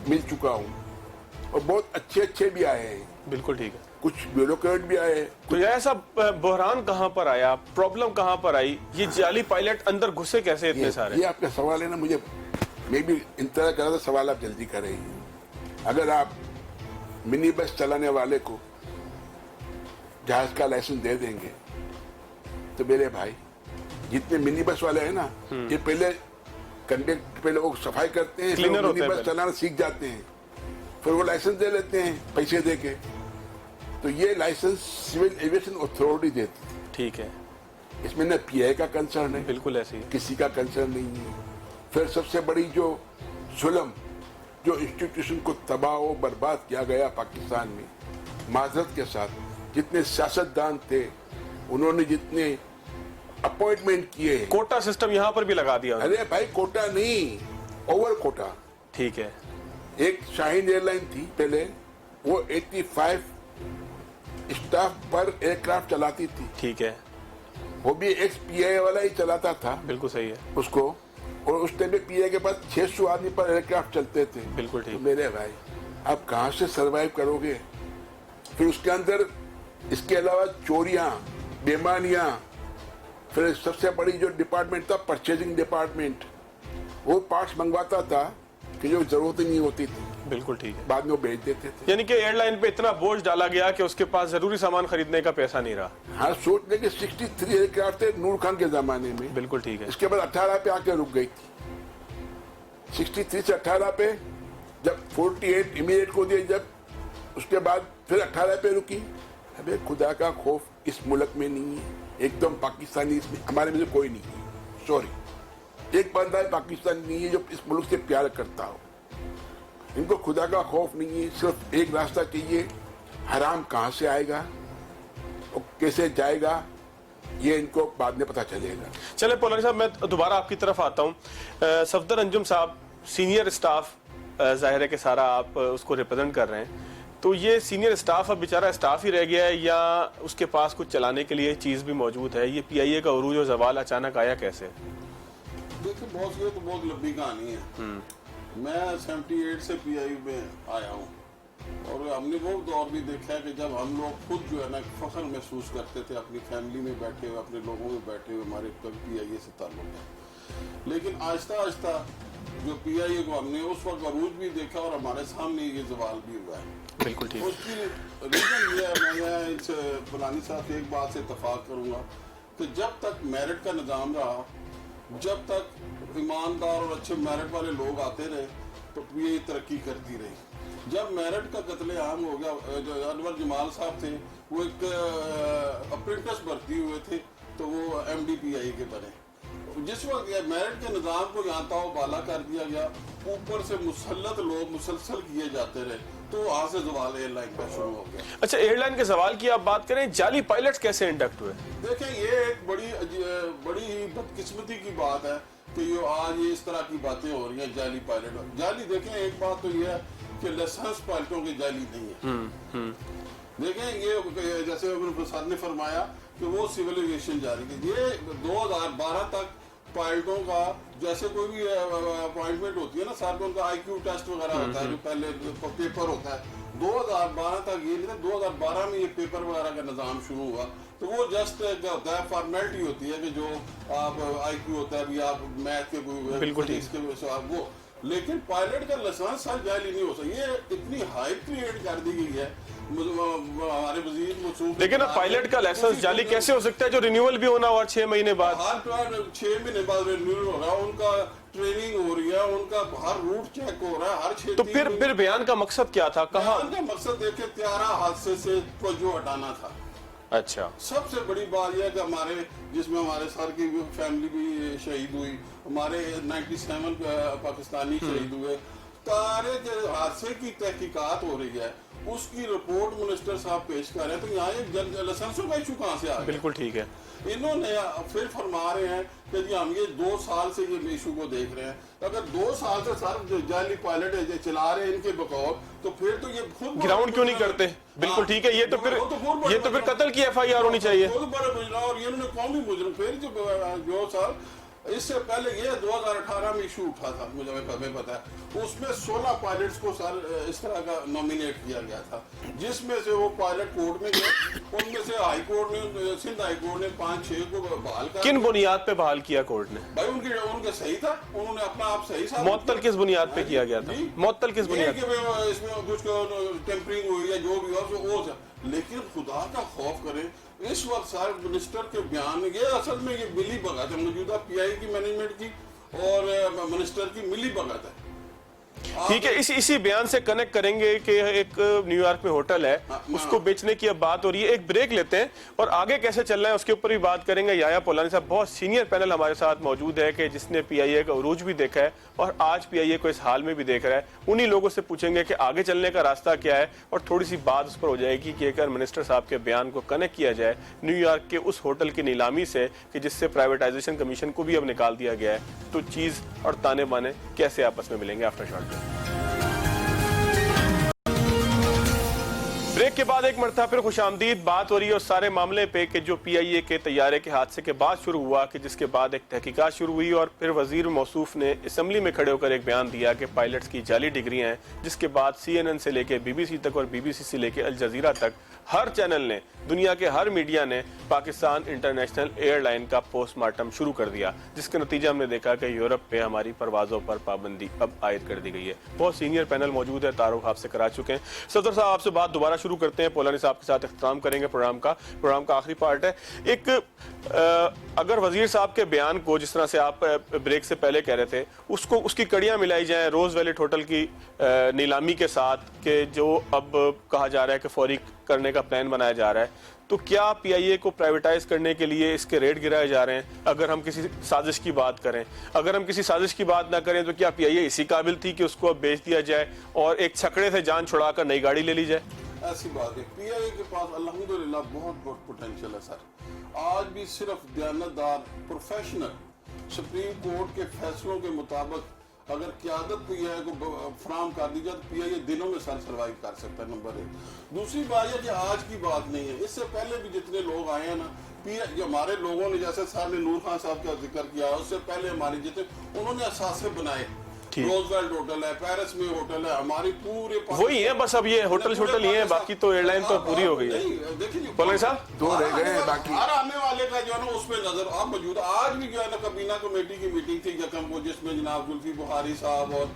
मिल चुका हूँ और बहुत अच्छे अच्छे भी आए हैं। बिल्कुल ठीक है। कुछ ब्यूरोक्रेट भी आए। तो यह सब बहरान कहाँ पर आया, प्रॉब्लम कहाँ पर आई, ये जाली पायलट अंदर घुसे कैसे इतने सारे? ये आपका सवाल है ना, मुझे मैं भी इंतजार कर रहा था, सवाल आप जल्दी करेंगे। अगर आप मिनी बस चलाने वाले को जहाज का लाइसेंस दे देंगे तो मेरे भाई जितने मिनी बस वाले हैं ना, ये पहले कंडक्टर, पहले वो सफाई करते हैं, फिर वो मिनी बस चलाना सीख जाते हैं, फिर वो लाइसेंस दे लेते हैं पैसे दे के। तो ये लाइसेंस सिविल एविएशन अथॉरिटी देती है। ठीक है। इसमें न पीआई का कंसर्न है, बिल्कुल ऐसे ही, किसी का कंसर्न नहीं है। फिर सबसे बड़ी जो जुल्म, जो इंस्टीट्यूशन को तबाह और बर्बाद किया गया पाकिस्तान में, माजरत के साथ, जितने सियासतदान थे उन्होंने जितने अपॉइंटमेंट किए, कोटा सिस्टम यहाँ पर भी लगा दिया। अरे भाई कोटा नहीं, ओवर कोटा। ठीक है। एक शाहीन एयरलाइन थी पहले, वो 85 स्टाफ पर एयरक्राफ्ट चलाती थी। ठीक है। वो भी एक्स पीआई वाला ही चलाता था। बिल्कुल सही है उसको, और उस टाइम पे पीआई के पास 600 आदमी पर एयरक्राफ्ट चलते थे। बिल्कुल ठीक। तो मेरे भाई आप कहाँ से सरवाइव करोगे? फिर उसके अंदर इसके अलावा चोरियां, बेईमानियां, फिर सबसे बड़ी जो डिपार्टमेंट था परचेजिंग डिपार्टमेंट, वो पार्ट्स मंगवाता था कि जो जरूरत ही नहीं होती थी, बिल्कुल ठीक है, बाद में वो बेच देते थे। यानी कि एयरलाइन पे इतना बोझ डाला गया कि उसके पास जरूरी सामान खरीदने का पैसा नहीं रहा। हाँ, सोच ले कि 63 एयरक्राफ्ट थे नूर खान के जमाने में। बिल्कुल ठीक है। इसके बाद 18 पे आके रुक गई थी। 63 से 18 पे, जब 48 इमीरेट को दिए, जब उसके बाद फिर 18 पे रुकी। अबे खुदा का खौफ इस मुल्क में नहीं है, एकदम पाकिस्तानी इसमें हमारे में से कोई नहीं है। सॉरी, एक बंदा है पाकिस्तानी नहीं है जो इस मुल्क से प्यार करता हो। इनको खुदा का खौफ नहीं है, सिर्फ एक रास्ता चाहिए, हराम कहाँ से आएगा और कैसे जाएगा ये इनको बाद में पता चलेगा। चले पौलानी साहब, मैं दोबारा आपकी तरफ आता हूँ। सफदर अंजुम साहब, सीनियर स्टाफ, जाहिर है कि सारा आप उसको रिप्रेजेंट कर रहे हैं, तो ये सीनियर स्टाफ अब बेचारा स्टाफ ही रह गया है या उसके पास कुछ चलाने के लिए चीज़ भी मौजूद है? ये पीआईए का उरूज और जवाल अचानक आया कैसे? देखिए बॉस, ये तो बहुत लंबी कहानी है। मैं 78 से पीआई में आया हूँ और हमने वो दौर भी देखा है कि जब हम लोग खुद जो है ना फख्र महसूस करते थे अपनी फैमिली में बैठे हुए, अपने लोगों में बैठे हुए, हमारे पीआईए से ताल्लुक है। लेकिन आहिस्ता आहिस्ता जो पीआईए को हमने उस वक्त अरूज भी देखा और हमारे सामने ये जवाल भी हुआ है। बिल्कुल ठीक। उसकी रीजन ये है, मैं इस फलानी साहब की एक बात से इत्तफाक करूंगा कि जब तक मेरिट का निज़ाम रहा, जब तक ईमानदार और अच्छे मेरिट वाले लोग आते रहे, तो ये तरक्की करती रही। जब मेरिट का कत्लेआम हो गया, जो अनवर जमाल साहब थे वो एक अप्रेंटिस भर्ती हुए थे, तो वो MDPI के बने। जिस वक्त मेरिट के निज़ाम को यहाँ ताव बाला कर दिया गया, ऊपर से मुसल्लत लोग मुसलसल किए जाते रहे, तो वहाँ से सवाल एयरलाइन का शुरू हो गया। अच्छा, एयरलाइन के सवाल की आप बात करें, जाली पायलट्स कैसे इंडक्ट हुए? देखें, ये एक बड़ी ही बदकिस्मती की बात है कि ये आज ये इस तरह की बातें हो रही हैं। जाली पायलट, जाली देखें, एक बात तो ये है कि लाइसेंस पायलटों की जाली नहीं है। देखें, ये जैसे प्रसाद ने फरमाया कि वो सिविल एविएशन जारी की, ये 2012 तक पायलटों का जैसे कोई भी अपॉइंटमेंट होती है ना, साथ में उनका IQ टेस्ट वगैरह होता है, जो पहले पेपर होता है, 2012 तक ये नहीं था। 2012 में ये पेपर वगैरह का निज़ाम शुरू हुआ, तो वो जस्ट क्या होता है, फॉर्मेलिटी होती है कि जो आप IQ होता है, अभी आप मैथ के कोई वो, लेकिन पायलट का लाइसेंस जाली नहीं हो सकता। ये इतनी हाइप क्रिएट कर दी गई है हमारे वजीर। लेकिन अब पायलट का लाइसेंस जाली कैसे हो सकता है जो रिन्यूअल भी होना और 6 महीने बाद? हर 6 महीने बाद रिन्यूअल हो रहा है, उनका ट्रेनिंग हो रही है, उनका हर रूट चेक हो रहा है हर 6। तो फिर बयान का मकसद क्या था? कहा का मकसद देखे त्यारा हादसे से तवज्जो हटाना था। अच्छा, सबसे बड़ी बात यह कि हमारे जिसमें हमारे सर की फैमिली भी शहीद हुई, हमारे 97 पाकिस्तानी शहीद हुए, तारे के हादसे की तहकीकात हो रही है, उसकी रिपोर्ट मिनिस्टर साहब पेश कर रहे हैं, तो यहाँ एक लाइसेंसों का इशू कहाँ से आ गया? बिल्कुल ठीक है। इन्होंने फिर फरमा रहे हैं कि जी हम ये 2 साल से ये इशू को देख रहे हैं। अगर 2 साल से सर जाली पायलट चला रहे हैं इनके बकौल, तो फिर तो ये खुद ग्राउंड क्यों नहीं करते? बिल्कुल ठीक है, ये तो फिर कत्ल की FIR होनी चाहिए। बहुत बड़े मुजरिम, और ये उन्होंने कौमी मुजरिम फिर जो सर इससे पहले ये 2018 में इशू उठा था, मुझे हमें पता है, उसमें 16 पायलट्स को सर इस तरह का नॉमिनेट किया गया था, जिसमें से वो पायलट कोर्ट में गए, उनमें से हाई कोर्ट ने, सिंध हाई कोर्ट ने 5-6 को बहाल कर। किन बुनियाद पे बहाल किया कोर्ट ने? भाई उनके सही था, उन्होंने अपना आप सही साबित। मुअत्तल किस बुनियाद पे किया गया था? मुअत्तल किस बुनियाद पे? इसमें कुछ टेम्परिंग हुई है, जो भी हो, लेकिन खुदा का खौफ करें, इस वक्त सारे मिनिस्टर के बयान, ये असल में ये मिली भगत है मौजूदा PI की मैनेजमेंट की और मिनिस्टर की मिली भगत है। ठीक है, इसी बयान से कनेक्ट करेंगे कि एक न्यूयॉर्क में होटल है, उसको बेचने की अब बात हो रही है। एक ब्रेक लेते हैं और आगे कैसे चल रहा है उसके ऊपर भी बात करेंगे। याया पोलानी साहब, बहुत सीनियर पैनल हमारे साथ मौजूद है कि जिसने PIA का उरूज भी देखा है और आज PIA को इस हाल में भी देख रहा है। उन्हीं लोगों से पूछेंगे कि आगे चलने का रास्ता क्या है, और थोड़ी सी बात उस पर हो जाएगी कि अगर मिनिस्टर साहब के बयान को कनेक्ट किया जाए न्यूयॉर्क के उस होटल की नीलामी से कि जिससे प्राइवेटाइजेशन कमीशन को भी अब निकाल दिया गया है, तो चीज और ताने बाने कैसे आपस में मिलेंगे। आफ्टर शॉर्ट ब्रेक के बाद एक मरतबा फिर खुशामदीद। बात हो रही है उस सारे मामले पे कि जो PIA के तैयारे के हादसे के बाद शुरू हुआ, कि जिसके बाद एक तहकीकात शुरू हुई और फिर वजीर मौसूफ ने असम्बली में खड़े होकर एक बयान दिया कि पायलट्स की जाली डिग्रियां हैं, जिसके बाद CNN से लेकर BBC तक और BBC से लेकर अल जजीरा तक हर चैनल ने, दुनिया के हर मीडिया ने पाकिस्तान इंटरनेशनल एयरलाइन का पोस्टमार्टम शुरू कर दिया, जिसके नतीजा हमने देखा कि यूरोप पे हमारी परवाजों पर पाबंदी अब आयद कर दी गई है। बहुत सीनियर पैनल मौजूद है, तारुफ आपसे करा चुके हैं। सदर साहब, आपसे बात दोबारा शुरू करते हैं, पोलानी साहब के साथ इख्तिताम करेंगे प्रोग्राम का आखिरी पार्ट है। एक अगर वजीर साहब के बयान को, जिस तरह से आप ब्रेक से पहले कह रहे थे, उसको उसकी कड़ियां मिलाई जाएं रोज वैलेट होटल की नीलामी के साथ, कि जो अब कहा जा रहा है कि फौरी करने का प्लान बनाया जा रहा है, तो क्या PIA को प्राइवेटाइज करने के लिए इसके रेट गिराए जा रहे हैं? अगर हम किसी साजिश की बात करें, अगर हम किसी साजिश की बात ना करें, तो क्या PIA इसी काबिल थी कि उसको अब बेच दिया जाए और एक छकड़े से जान छुड़ाकर नई गाड़ी ले ली जाए? ऐसी बात है, PIA के पास अल्हम्दुलिल्लाह बहुत पोटेंशियल है सर। आज भी सिर्फ दयानतदार प्रोफेशनल सुप्रीम कोर्ट के फैसलों के मुताबिक अगर क़यादत PIA को फराम कर दी जाए तो PIA दिनों में सर सर्वाइव कर सकता है। नंबर 1। दूसरी बात यह कि आज की बात नहीं है, इससे पहले भी जितने लोग आए हैं ना, PIA हमारे लोगों ने, जैसे सर ने नूर खान साहब का जिक्र किया, उससे पहले हमारे जितने उन्होंने असासे बनाए, रोजवेल्ट होटल है, पेरिस में होटल है, हमारी पूरे वही है, बस अब ये होटल ही है, बाकी तो एयरलाइन तो पूरी हो गई है। देखिए साहब 2 रह गए हैं बाकी। हर आने वाले का जो है ना उस पर नजर आप मौजूद। आज भी जो है ना काबीना कमेटी की मीटिंग थी यकम को, जिसमें जनाब जुल्फी बुखारी साहब और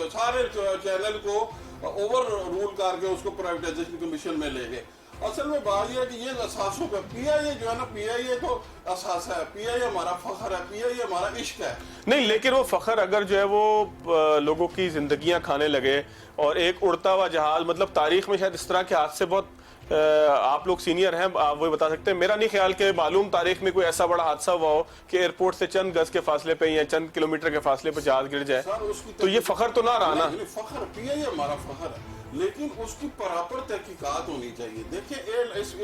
सारे चैनल को ओवर रूल करके उसको प्राइवेटाइजेशन कमीशन में ले गए। असल में बात यह है कि ये असासों पे पीआईए जो है ना, पीआईए तो असास है, पीआईए हमारा फखर है, पीआईए हमारा इश्क है। नहीं, लेकिन वो फखर अगर जो है वो लोगों की जिंदगियां खाने लगे और एक उड़ता हुआ जहाज, मतलब तारीख में शायद इस तरह के हादसे बहुत, आप लोग सीनियर हैं, आप वही बता सकते हैं, मेरा नहीं ख्याल कि मालूम तारीख में कोई ऐसा बड़ा हादसा हुआ हो कि एयरपोर्ट से चंद गज के फासले पे या चंद किलोमीटर के फासले पे जहाज गिर जाए। तो ये फखर तो ना रहा ना। फखर पीआईए हमारा फखर है, लेकिन उसकी बराबर तहकीकात होनी चाहिए। देखिए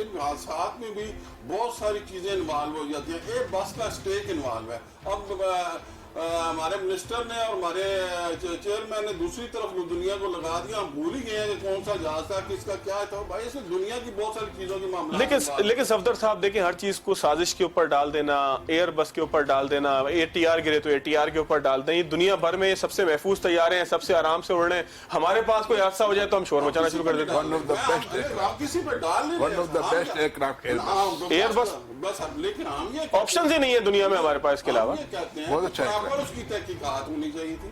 इन हादसात में भी बहुत सारी चीजें इन्वॉल्व हो जाती हैं। एक बस का स्टेक इन्वॉल्व है। अब हमारे मिनिस्टर ने और हमारे चेयरमैन ने दूसरी तरफ दुनिया को लगा दिया, हम भूल ही गए हैं कि कौन सा जहाज था, किसका क्या था। भाई इसमें दुनिया की बहुत सारी चीजों की मामला। लेकिन सफदर साहब देखिए, हर चीज को साजिश के ऊपर डाल देना, एयर बस के ऊपर डाल देना, ATR गिरे तो ATR के ऊपर डाल दें। ये दुनिया भर में सबसे महफूज तैयारे हैं, सबसे आराम से उड़ने, हमारे पास कोई हादसा हो जाए तो हम शोर मचाना शुरू कर देते हैं। किसी पे डाल एयरबस, बस लेकिन हम ये ऑप्शन ही नहीं है दुनिया में हमारे पास इसके अलावा। कहते हैं प्रॉपर उसकी तहकीकात होनी चाहिए थी,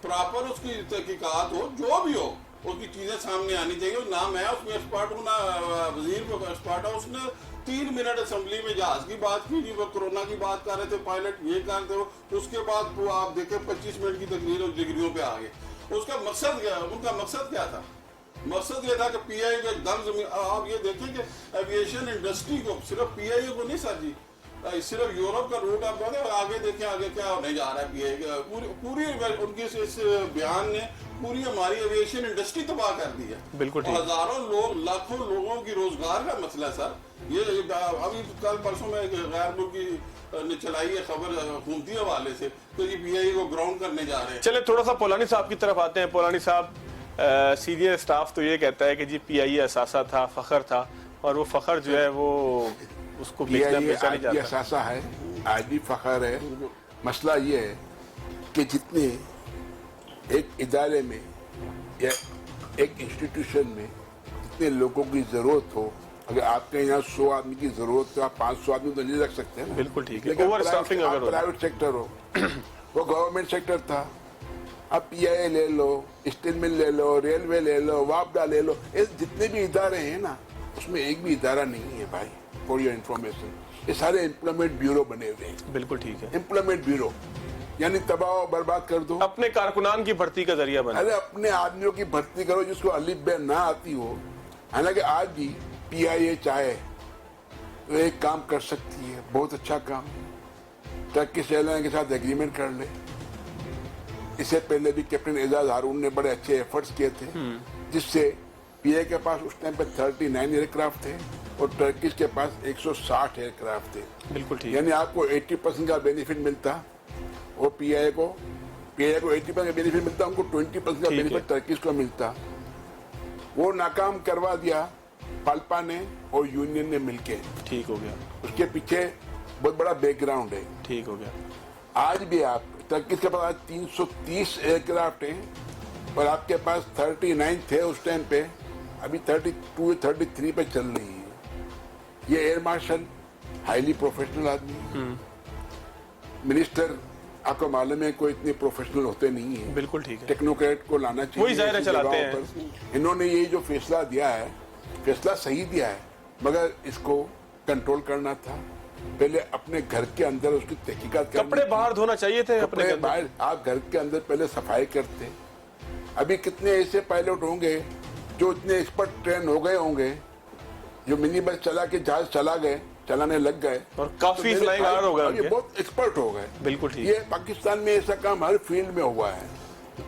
प्रॉपर उसकी तहकीकात हो, जो भी हो उसकी चीजें सामने आनी चाहिए। ना मैं उसमें एक्सपर्ट हूँ, ना वजीर को एक्सपर्ट है। उसने 3 मिनट असेंबली में जहाज की बात की, वो कोरोना की बात कर रहे थे, पायलट ये कर रहे थे। उसके बाद तो आप देखें 25 मिनट की तकरीर और डिग्रियों पे आ गए। उसका मकसद क्या, उनका मकसद क्या था? मकसद ये था कि पीआई को एकदम जमीन। आप ये देखें कि एविएशन इंडस्ट्री को, सिर्फ पीआई को नहीं सर जी, सिर्फ यूरोप का रूट आप आगे देखें, आगे क्या होने जा रहा है। पीआई पूरी उनके इस बयान ने पूरी हमारी एविएशन इंडस्ट्री तबाह कर दी है। बिल्कुल ठीक। हजारों लोग, लाखों लोगों की रोजगार का मसला है सर। ये अभी कल परसों में गैर मुल्की ने चलाई है खबर हुकूमती हवाले से, तो ये पीआई को ग्राउंड करने जा रहे हैं। चले थोड़ा सा पोलानी साहब की तरफ आते हैं। पोलानी साहब, सीनियर स्टाफ तो ये कहता है कि जी पीआईए असासा था, फखर था, और वो फखर जो है वो उसको बेचा नहीं जाता। असासा है, आज भी फखर है। मसला ये है कि जितने एक इदारे में या एक इंस्टीट्यूशन में जितने लोगों की जरूरत हो, अगर आपके यहाँ 100 आदमी की जरूरत हो, आप 500 आदमी तो नहीं रख सकते ना। बिल्कुल ठीक है। ओवर स्टाफिंग अगर प्राइवेट सेक्टर हो, वो गवर्नमेंट सेक्टर था। आप पीआईए ले लो, स्टील मिल ले लो, रेलवे ले लो, वापडा ले लो, ये जितने भी इदारे हैं ना, उसमें एक भी इदारा नहीं है भाई, फॉर योर इन्फॉर्मेशन। ये सारे एम्प्लॉयमेंट ब्यूरो बने हुए हैं। बिल्कुल ठीक है। एम्प्लॉयमेंट ब्यूरो यानी तबाह बर्बाद कर दो, अपने कारकुनान की भर्ती का जरिया बना। अरे अपने आदमियों की भर्ती करो जिसको अलिफ बे ना आती हो। हालांकि आज भी पीआईए चाहे तो एक काम कर सकती है, बहुत अच्छा काम, टर्किश एयरलाइन के साथ एग्रीमेंट कर ले। इससे पहले भी कैप्टन एजाज हारून ने बड़े अच्छे एफर्ट्स किए थे, जिससे पीआईए के पास उस टाइम पे 39 एयरक्राफ्ट थे और टर्किश के पास 160 एयरक्राफ्ट थे। बिल्कुल ठीक। यानी आपको 80% का बेनिफिट मिलता, और पीआईए को 80% का बेनिफिट मिलता, उनको 20% का बेनिफिट टर्किश को मिलता। वो नाकाम करवा दिया पाल्पा ने और यूनियन ने मिलके। ठीक हो गया। उसके पीछे बहुत बड़ा बैकग्राउंड है। ठीक हो गया। आज भी आप टर्किश के पास 330 एयरक्राफ्ट हैं और आपके पास 39 थे उस टाइम पे, अभी 32 33 पे चल रही है। ये एयर मार्शल हाईली प्रोफेशनल आदमी, मिनिस्टर आपको मालूम है कोई इतने प्रोफेशनल होते नहीं है। बिल्कुल ठीक है। टेक्नोक्रेट को लाना चाहिए, वही जाहिर चलाते हैं। इन्होंने ये जो फैसला दिया है, फैसला सही दिया है, मगर इसको कंट्रोल करना था। पहले अपने घर के अंदर उसकी तहकीकात करनी, कपड़े बाहर धोना चाहिए थे अपने कपड़े बाहर। आप घर के अंदर पहले सफाई करते। अभी कितने ऐसे पायलट होंगे जो इतने एक्सपर्ट ट्रेन हो गए होंगे, जो मिनी बस चला के जहाज चलाने लग गए और काफी फ्लाइंग आवर हो गए, बहुत एक्सपर्ट हो गए। बिल्कुल ठीक। ये पाकिस्तान में ऐसा काम हर फील्ड में हुआ है।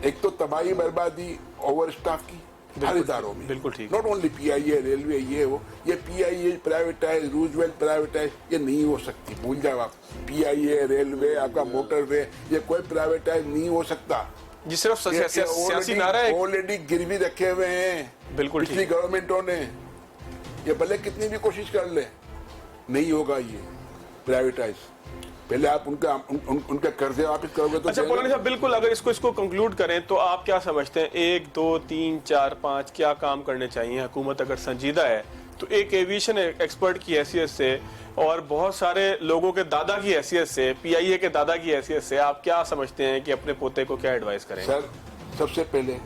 एक तो तबाही बर्बादी ओवर स्टाफ की हर इदारों में। बिल्कुल ठीक। नॉट ओनली पीआईए, रेलवे, ये वो, ये पीआईए प्राइवेटाइज, रूजवेल्ट प्राइवेटाइज, ये नहीं हो सकती। भूल जाओ आप, पीआईए, रेलवे, आपका मोटरवे, ये कोई प्राइवेटाइज नहीं हो सकता। जी सिर्फ सियासी नारा है। ऑलरेडी गिरवी रखे हुए हैं बिल्कुल पिछली गवर्नमेंटों ने। ये भले कितनी भी कोशिश कर ले, नहीं होगा ये प्राइवेटाइज। पहले आप उनके कर्जे वापस करोगे तो। अच्छा पोलानी साहब, बिल्कुल अगर इसको कंक्लूड करें तो आप क्या समझते हैं, 1 2 3 4 5 क्या काम करने चाहिए? हुकूमत अगर संजीदा है तो एक एविएशन एक्सपर्ट की हैसियत से और बहुत सारे लोगों के दादा की हैसियत से, पीआईए के दादा की हैसियत से, आप क्या समझते हैं कि अपने पोते को क्या एडवाइस करें? सर, सबसे पहले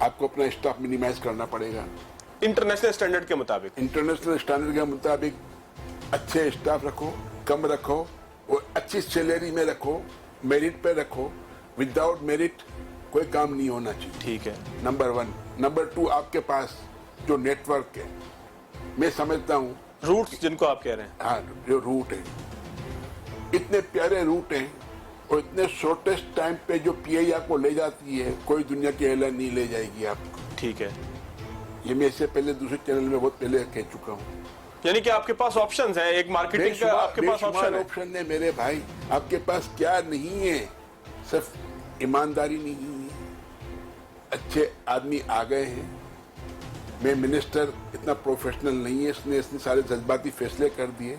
आपको अपना स्टाफ मिनिमाइज करना पड़ेगा। इंटरनेशनल स्टैंडर्ड के मुताबिक। इंटरनेशनल स्टैंडर्ड के मुताबिक अच्छे स्टाफ रखो, कम रखो और अच्छी सैलरी में रखो, मेरिट पे रखो। विदाउट मेरिट कोई काम नहीं होना चाहिए। ठीक है। नंबर 1। नंबर 2, आपके पास जो नेटवर्क है, मैं समझता हूँ रूट्स जिनको आप कह रहे हैं, हाँ, जो रूट है, इतने प्यारे रूट हैं और इतने शॉर्टेस्ट टाइम पे जो पीआई आपको ले जाती है, कोई दुनिया की एयरलाइन नहीं ले जाएगी आपको। ठीक है। ये मैं इससे पहले दूसरे चैनल में बहुत पहले कह चुका हूँ। यानी कि आपके पास ऑप्शंस हैं, एक मार्केटिंग का आपके पास ऑप्शन है। ऑप्शन है मेरे भाई, आपके पास क्या नहीं है? सिर्फ ईमानदारी नहीं है। अच्छे आदमी आ गए हैं। मैं मिनिस्टर इतना प्रोफेशनल नहीं है, इसने इतने सारे जज्बाती फैसले कर दिए।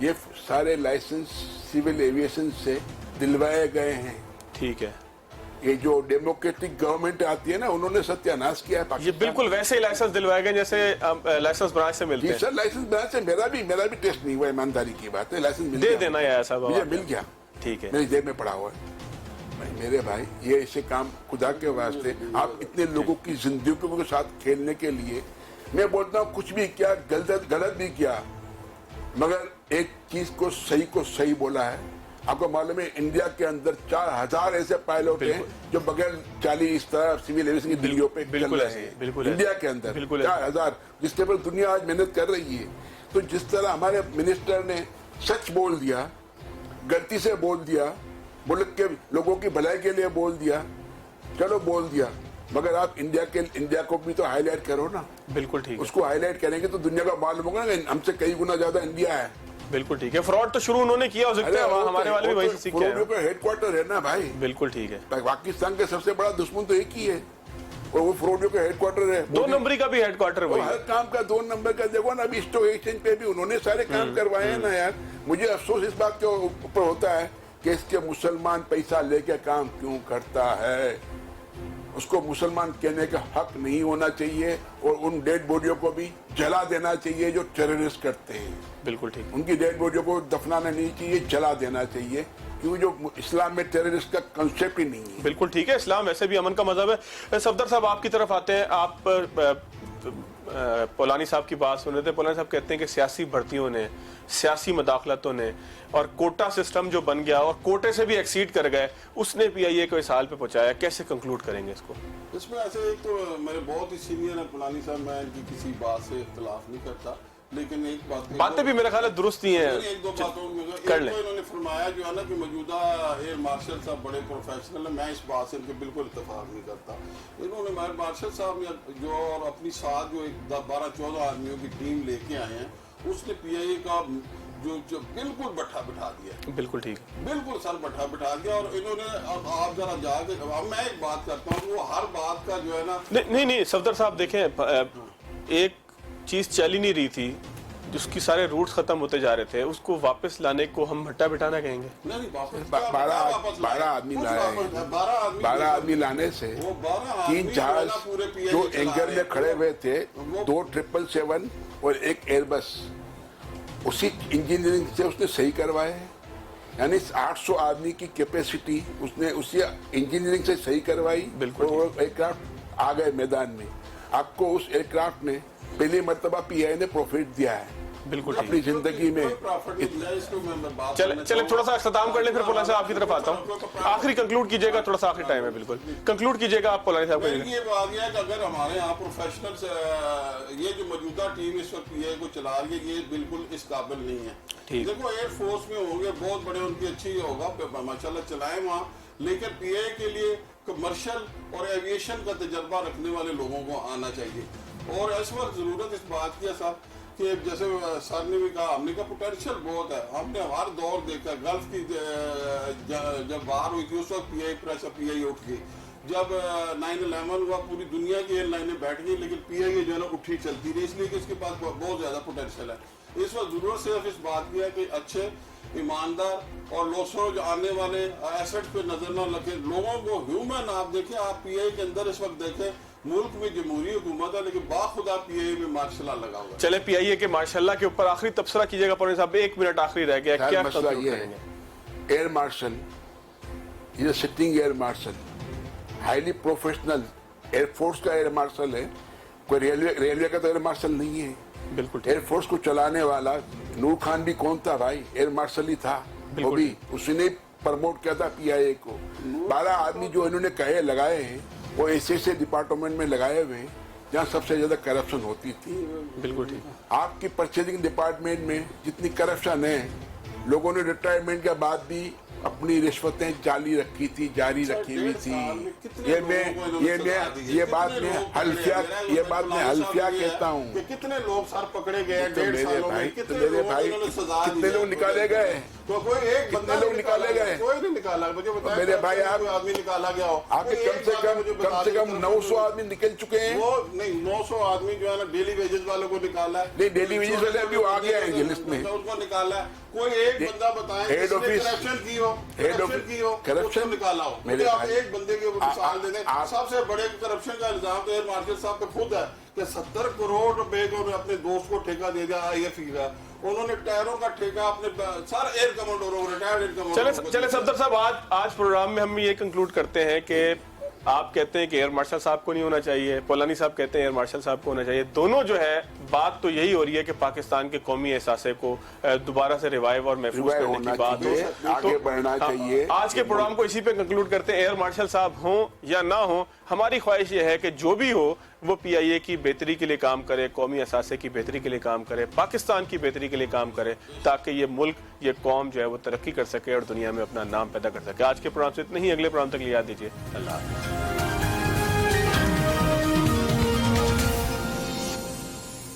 ये सारे लाइसेंस सिविल एविएशन से दिलवाए गए हैं। ठीक है। ये जो डेमोक्रेटिक गवर्नमेंट आती है ना, उन्होंने सत्यानाश किया है ये पाकिस्तान। बिल्कुल वैसे ही लाइसेंस दिलवाए गए जैसे लाइसेंस ब्रांच से मिलते जी हैं। सर, लाइसेंस ब्रांच से मेरा भी टेस्ट नहीं हुआ, ईमानदारी की बात है। लाइसेंस मिल दे गया देना यार साहब, मुझे मिल गया। ठीक है। मेरी जेब में पड़ा हुआ है। मेरे भाई, ये ऐसे काम खुदा के वास्ते, आप इतने लोगों की जिंदगियों के साथ खेलने के लिए, मैं बोलता हूँ कुछ भी किया, गलत भी किया, मगर एक चीज को सही बोला है। आपको मालूम है इंडिया के अंदर 4000 ऐसे पायलट हैं जो बगैर चाली इस तरह सिविल एविएशन की दिल्लियों पे चल रहे हैं इंडिया के अंदर। 4000, जिसके पर दुनिया आज मेहनत कर रही है। तो जिस तरह हमारे मिनिस्टर ने सच बोल दिया, गलती से बोल दिया, मुल्क के लोगों की भलाई के लिए बोल दिया, चलो बोल दिया, मगर आप इंडिया को भी तो हाईलाइट करो ना। बिल्कुल ठीक है। उसको हाईलाइट करेंगे तो दुनिया का मालूम होगा ना, हमसे कई गुना ज्यादा इंडिया है। बिल्कुल ठीक है। फ्रॉड तो शुरू उन्होंने किया हो सकता है, हमारे वाले भी वहीं से सीख के आए। का हेडक्वार्टर है ना भाई। बिल्कुल ठीक है। पाकिस्तान का सबसे बड़ा दुश्मन तो एक ही है और वो फ्रोडियो का हेडक्वार्टर है। 2 नंबरी का भी हेडक्वार्टर वही है। हर काम का 2 नंबर का देखो ना। अभी स्टॉक एक्सचेंज पे भी उन्होंने सारे काम करवाए हैं ना यार। मुझे अफसोस इस बात के ऊपर होता है कि इसके मुसलमान पैसा लेके काम क्यों करता है। उसको मुसलमान कहने का हक नहीं होना चाहिए और उन डेड बॉडियों को भी जला देना चाहिए जो टेररिस्ट करते हैं। बिल्कुल ठीक। उनकी डेड बॉडियों को दफनाना नहीं चाहिए, जला देना चाहिए, क्योंकि जो इस्लाम में टेररिस्ट का कंसेप्ट ही नहीं है। बिल्कुल ठीक है। इस्लाम वैसे भी अमन का मजहब है। सफदर साहब आपकी तरफ आते हैं। आप पोलानी साहब की बात सुन रहे थे। पोलानी साहब कहते हैं कि सियासी भर्तियों ने, सियासी मदाखलतों ने और कोटा सिस्टम जो बन गया और कोटे से भी एक्सीड कर गए, उसने पीआईए को इस हाल पे पहुंचाया। कैसे कंक्लूड करेंगे इसको? इसमें ऐसे एक तो मेरे बहुत ही सीनियर है पुलानी साहब, मैं इनकी किसी बात से इख्तिलाफ नहीं करता, लेकिन एक बातें भी मेरे ख्याल है दुरुस्त ही हैं। एक दो बातों में कर लें। इन्होंने फरमाया जो है ना कि मौजूदा एयर मार्शल साहब बड़े प्रोफेशनल है। मैं इस बात से इनके बिल्कुल इत्तेफाक नहीं करता। इन्होंने एयर मार्शल साहब ने जो और अपनी साथ जो 12-14 आदमियों की टीम लेके आए हैं, उसने पीआईए का जो बिल्कुल बैठा बिठा दिया। बिल्कुल ठीक, बिल्कुल सर बैठा दिया। और इन्होंने अब आप जरा जाके, अब मैं एक बात करता हूँ, वो हर बात का जो है ना, नहीं सफदर साहब देखें, एक चीज चल ही नहीं रही थी जिसकी सारे रूट्स खत्म होते जा रहे थे, उसको वापस लाने को हम भट्टा बिठाना कहेंगे। नहीं वापस 12 आदमी लाए। 12 आदमी लाने से 3 जहाज जो एंगर में खड़े हुए थे, 2 777 और 1 एयरबस, उसी इंजीनियरिंग से उसने सही करवाए हैं। यानी 800 आदमी की कैपेसिटी उसने उसी इंजीनियरिंग से सही करवाई। बिल्कुल। और एयरक्राफ्ट आ गए मैदान में। आपको उस एयरक्राफ्ट ने पहली मर्तबा पीआई ने प्रॉफिट दिया है बिल्कुल अपनी जिंदगी में। चले थोड़ा सा इख्तिताम कर ले, फिर पोलानी साहब आपकी तरफ आता हूँ। आखिरी कंक्लूड कीजिएगा, थोड़ा सा आखिरी टाइम है, बिल्कुल कंक्लूड कीजिएगा आप पोलानी साहब। ये बात है कि अगर हमारे यहाँ प्रोफेशनल्स, ये जो मौजूदा टीम इस वक्त पीआई को चला रही है, ये बिल्कुल इस काबिल नहीं है। देखो एयरफोर्स में होंगे बहुत बड़े, उनकी अच्छी होगा माशाल्लाह चलाएं वहाँ, लेकिन पीआई के लिए कमर्शियल और एविएशन का तजर्बा रखने वाले लोगों को आना चाहिए। और इस वक्त जरूरत इस बात की है साहब कि जैसे सर ने भी कहा, हमने का पोटेंशियल बहुत है। हमने हर दौर देखा, गल्फ की जब बाहर हुई थी उस वक्त पीआई प्रेस पीआई उठ गई। जब 9/11 हुआ पूरी दुनिया की एयरलाइनें बैठ गई, लेकिन पीआई जो है ना उठी चलती रही, इसलिए कि इसके पास बहुत ज्यादा पोटेंशियल है। इस वक्त जरूरत सिर्फ इस बात की है कि अच्छे ईमानदार और लोगों जो आने वाले एसेट पे नजर न लगे, लोगों को ह्यूमन आप देखें। आप पीआई के अंदर इस वक्त देखें, मुल्क में जमहूरी हुकूमत है, लेकिन बाखुदा पीआई में मार्शल लगा हुआ है। चले पीआईए के मार्शल के ऊपर आखिरी तबसरा कीजिएगा पोलानी साहब, 1 मिनट आखिरी रह गया। क्या मसला ये है, एयर मार्शल, ये sitting air marshal, highly professional air force का एयर मार्शल है, कोई रेलवे का तो एयर मार्शल नहीं है। बिल्कुल ठीक। एयरफोर्स को चलाने वाला नूर खान भी कौन था भाई? एयर मार्शल ही था। वो भी उसने प्रमोट किया था पीआईए को। 12 आदमी जो इन्होंने कहे लगाए हैं वो ऐसे डिपार्टमेंट में लगाए हुए हैं जहाँ सबसे ज्यादा करप्शन होती थी। बिल्कुल ठीक। आपकी परचेजिंग डिपार्टमेंट में जितनी करप्शन है, लोगों ने रिटायरमेंट के बाद भी अपनी रिश्वतें जारी रखी थी। ये बात मैं हल्फिया कहता हूँ। कितने लोग सर पकड़े गए? तो मेरे भाई कितने लोग निकाले गए? तो कोई एक कितने लोग निकाले गए? कोई नहीं निकाला। मुझे बताया मेरे भाई आप आदमी निकाला गया हो? आपके कम से कम 900 आदमी निकल चुके हैं। वो नहीं, 900 आदमी जो है ना डेली वेजेस वालों को निकाला है। नहीं, डेली वेजेस वाले अभी वो आगे आएंगे लिस्ट में। उनको निकाला है। कोई एक बंदा बताए हेड ऑफिस करप्शन की हो, करप्शन निकाला हो। मेरे आप एक बंदे के मिसाल दे दें। सबसे बड़े करप्शन का इल्जाम तो एयर मार्शल साहब पे खुद है कि 70 करोड़ रुपए को उन्होंने अपने दोस्त को ठेका दे दिया। IAF का उन्होंने टायरों का ठेका अपने सारे एयर कमांडरों, रिटायर्ड एयर कमांडरों। चले सफदर साहब, आज प्रोग्राम में हम ये कंक्लूड करते हैं कि आप कहते हैं कि एयर मार्शल साहब को नहीं होना चाहिए, पोलानी साहब कहते हैं एयर मार्शल साहब को होना चाहिए। दोनों जो है बात तो यही हो रही है कि पाकिस्तान के कौमी एहसासे को दोबारा से रिवाइव और महफूज करने की बात हो, आगे बढ़ना चाहिए। आज के प्रोग्राम को इसी पे कंक्लूड करते हैं। एयर मार्शल साहब हों या ना हो, हमारी ख्वाहिश ये है कि जो भी हो वो PIA की बेहतरी के लिए काम करे, कौमी एहसासे की बेहतरी के लिए काम करे, पाकिस्तान की बेहतरी के लिए काम करे, ताकि ये मुल्क, ये कौम जो है वो तरक्की कर सके और दुनिया में अपना नाम पैदा कर सके। आज के प्रोग्राम से इतना ही। अगले प्रोग्राम तक याद दीजिए। अल्लाह हाफ़िज़।